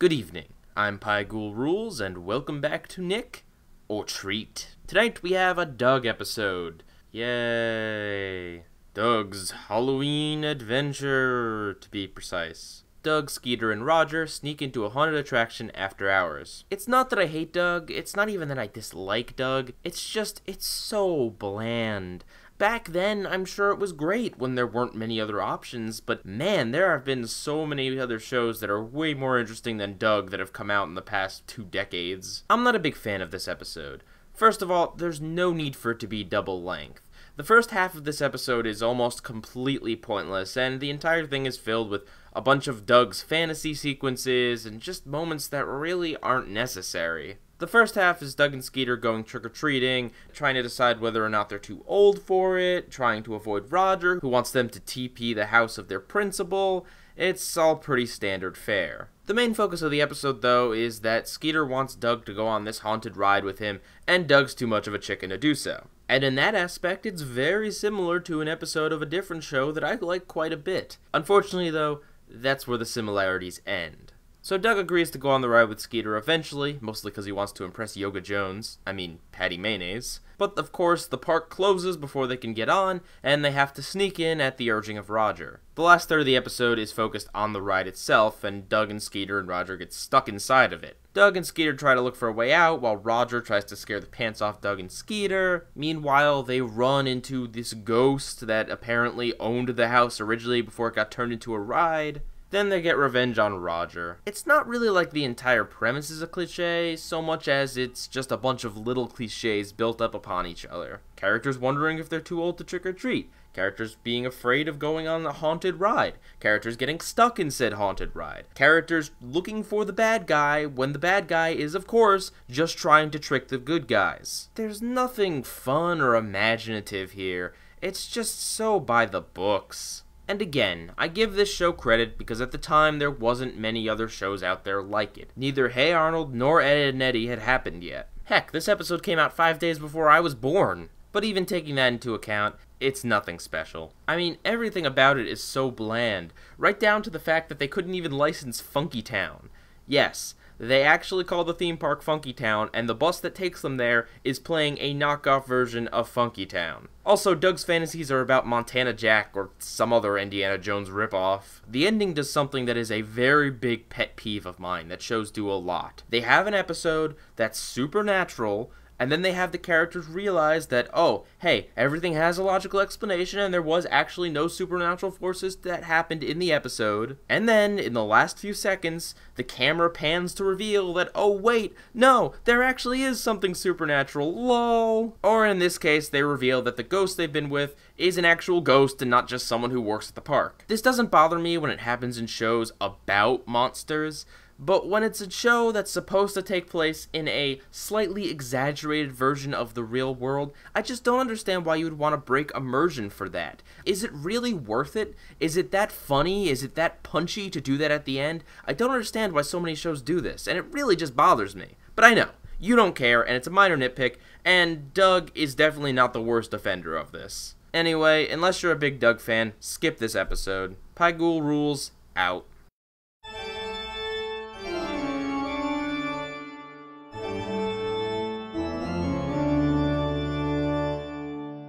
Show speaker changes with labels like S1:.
S1: Good evening, I'm Pygul Rules, and welcome back to Nick or Treat. Tonight we have a Doug episode. Yay! Doug's Halloween Adventure, to be precise. Doug, Skeeter, and Roger sneak into a haunted attraction after hours. It's not that I hate Doug, it's not even that I dislike Doug, it's so bland. Back then, I'm sure it was great when there weren't many other options, but man, there have been so many other shows that are way more interesting than Doug that have come out in the past 2 decades. I'm not a big fan of this episode. First of all, there's no need for it to be double length. The first half of this episode is almost completely pointless, and the entire thing is filled with a bunch of Doug's fantasy sequences and just moments that really aren't necessary. The first half is Doug and Skeeter going trick-or-treating, trying to decide whether or not they're too old for it, trying to avoid Roger, who wants them to TP the house of their principal. It's all pretty standard fare. The main focus of the episode, though, is that Skeeter wants Doug to go on this haunted ride with him, and Doug's too much of a chicken to do so. And in that aspect, it's very similar to an episode of a different show that I like quite a bit. Unfortunately, though, that's where the similarities end. So Doug agrees to go on the ride with Skeeter eventually, mostly because he wants to impress Yoga Jones, Patty Mayonnaise. But of course, the park closes before they can get on, and they have to sneak in at the urging of Roger. The last third of the episode is focused on the ride itself, and Doug and Skeeter and Roger get stuck inside of it. Doug and Skeeter try to look for a way out, while Roger tries to scare the pants off Doug and Skeeter. Meanwhile, they run into this ghost that apparently owned the house originally before it got turned into a ride. Then they get revenge on Roger. It's not really like the entire premise is a cliche, so much as it's just a bunch of little cliches built up upon each other. Characters wondering if they're too old to trick-or-treat. Characters being afraid of going on a haunted ride. Characters getting stuck in said haunted ride. Characters looking for the bad guy when the bad guy is, of course, just trying to trick the good guys. There's nothing fun or imaginative here. It's just so by the books. And again, I give this show credit because at the time there wasn't many other shows out there like it. Neither Hey Arnold nor Ed, Edd n Eddy had happened yet. Heck, this episode came out 5 days before I was born. But even taking that into account, it's nothing special. Everything about it is so bland, right down to the fact that they couldn't even license Funky Town. Yes, they actually call the theme park Funky Town, and the bus that takes them there is playing a knockoff version of Funky Town. Also, Doug's fantasies are about Montana Jack or some other Indiana Jones ripoff. The ending does something that is a very big pet peeve of mine that shows do a lot. They have an episode that's supernatural, and then they have the characters realize that, oh, hey, everything has a logical explanation and there was actually no supernatural forces that happened in the episode. And then, in the last few seconds, the camera pans to reveal that, oh wait, no, there actually is something supernatural, lol. Or in this case, they reveal that the ghost they've been with is an actual ghost and not just someone who works at the park. This doesn't bother me when it happens in shows about monsters, but when it's a show that's supposed to take place in a slightly exaggerated version of the real world, I just don't understand why you would want to break immersion for that. Is it really worth it? Is it that funny? Is it that punchy to do that at the end? I don't understand why so many shows do this, and it really just bothers me. But I know, you don't care, and it's a minor nitpick, and Doug is definitely not the worst offender of this. Anyway, unless you're a big Doug fan, skip this episode. Pygul Rules, out.